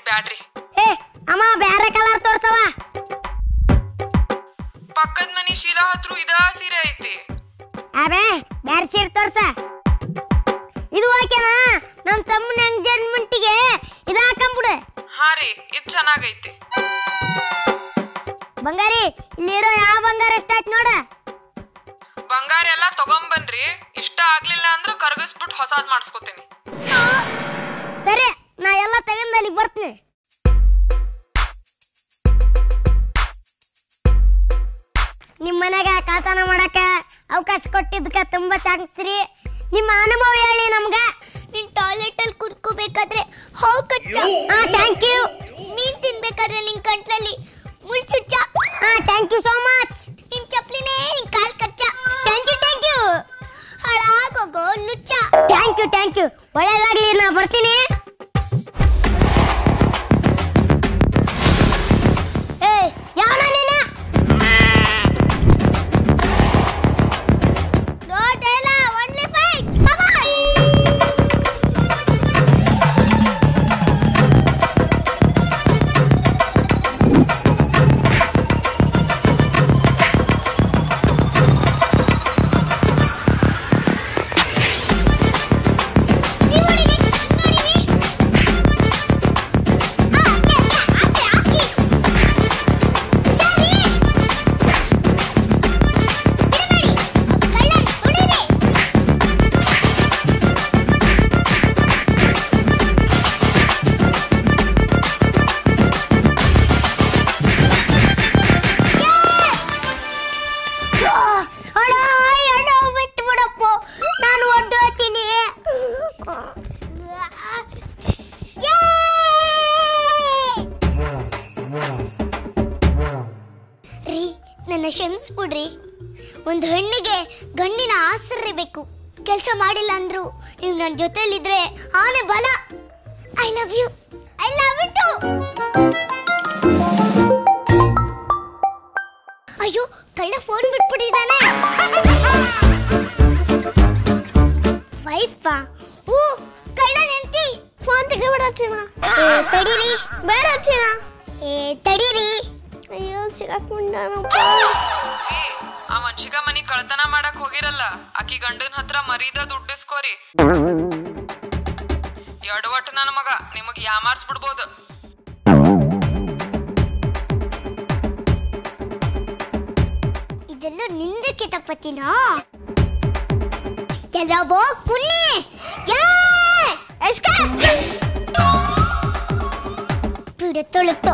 ಬ್ಯಾಡ್ರಿ. ಏ ಅಮ್ಮ ಬ್ಯಾರೆ ಕಲರ್ ತೋರ್ಸವ. ಪಕ್ಕದ ಮನಿ ಶೀಲಾ ಹತ್ರ ಇದ ಸೀರೆ ಐತಿ. ಅಬೇ ಬ್ಯಾರೆ ಸೀರೆ ತೋರ್ಸ. ಇದು ಓಕೆನಾ? ನಮ್ ತಮ್ಮನ ಎಂಗೇಜ್ಮೆಂಟಿಗೆ ಇದು ಹಾಕೊಂಬಿಡು. ಹಾ ರೀ, ಇದು ಚೆನ್ನಾಗೈತಿ. ಬಂಗಾರಿ ಇಲ್ಲಿರೋ ಯಾವ ಬಂಗಾರ ಎಷ್ಟಾಯ್ತು ನೋಡ. ಬಂಗಾರ ಎಲ್ಲ ತಗೊಂಬನ್ರಿ. ಇಷ್ಟ ಆಗ್ಲಿಲ್ಲ ಅಂದ್ರೆ ಕರ್ಗಿಸ್ಬಿಟ್ಟು ಹೊಸಾದ್ ಮಾಡಿಸ್ಕೊತೀನಿ. ಸರಿ, ನಾ ಎಲ್ಲ ತಗೊಂಡ್ ಅಲ್ಲಿಗೆ ಬರ್ತೀನಿ. ನಿಮ್ಮ ಮನೆಗ ಕಾತನ ಮಾಡಕ ಅವಕಾಶ ಕೊಟ್ಟಿದ್ದಕ್ಕೆ ತುಂಬಾ ಥ್ಯಾಂಕ್ಸ್ ರೀ. ನಿಮ್ಮ ಅನುಭವ ಹೇಳಿ ನಮ್ಗ. ನೀನ್ ಟಾಯ್ಲೆಟ್ ಅಲ್ಲಿ ಕುತ್ಕೋಬೇಕಾದ್ರೆ ಹಾವು ಕಚ್ಚ. Thank you. ನೀನ್ ತಿನ್ಬೇಕಾದ್ರೆ ನಿನ್ ಕಂಟ್ಲಲ್ಲಿ ಮುಳ್ ಚುಚ್ಚ. Thank you so much. ನಿನ್ ಚಪ್ಲಿನೇ ನಿನ್ ಕಾಲ್ ಕಚ್ಚ. ಥ್ಯಾಂಕ್ ಯು ಹಾಳಾಗೋಗೋ ಲುಚ್ಚ. ಥ್ಯಾಂಕ್ ಯು ಒಳ್ಳೆದಾಗ್ಲಿ. ನಾ ಬರ್ತೀನಿ. ಏ ಯಾವನ ನೀನು? No dialogue, only fight. Come on. ನನ್ನ ಕ್ಷಮಿಸ್ಬಿಡ್ರಿ. ಒಂದು ಹೆಣ್ಣಿಗೆ ಗಂಡಿನ ಆಸರೆ ಬೇಕು. ಕೆಲಸ ಮಾಡಿಲ್ಲ ಅಂದ್ರು ನೀವು ನನ್ನ ಜೊತೆಲಿದ್ರೆ ಆನೆ ಬಲ. I love you. I love you too. ಅಯ್ಯೋ, ಕಳ್ಳ ಫೋನ್ ಬಿಟ್ಬಿಟ್ಟಿದ್ದಾನೆ. ವೈಫಾ? ಓ, ಕಳ್ಳ ನೆಂತಿ. ಫೋನ್ ತೆಗೆಬಿಡ ಚಿನ್ನ. ತಡೀರಿ. ಬೇಡ ಚಿನ್ನ. ತಡೀರಿ. ಅಯ್ಯೋ, ಸಿಗಾಕೊಂಡನಪ್ಪ. ಆ ಮನ್ಷಿಗ ಮನಿ ಕಳ್ತನ ಮಾಡಕ್ ಹೋಗಿರಲ್ಲ, ಆಕಿ ಗಂಡನ ಹತ್ರ ಮರೀದ ದುಡ್ಡಿಸ್ಕೋರಿ. ಎಡವಟ್ಟು ನನ್ನ ಮಗ, ನಿಮಗ್ ಯಾಮಾರ್ಸ್ಬಿಡ್ಬೋದು. ಇದೆಲ್ಲ ನಿಂದಕ್ಕೆ ತಪ್ಪತ್ತಿನ ಎಲ್ಲವೋ ಕುನ್ನಿ. ಬಿಡ ತೊಳತು.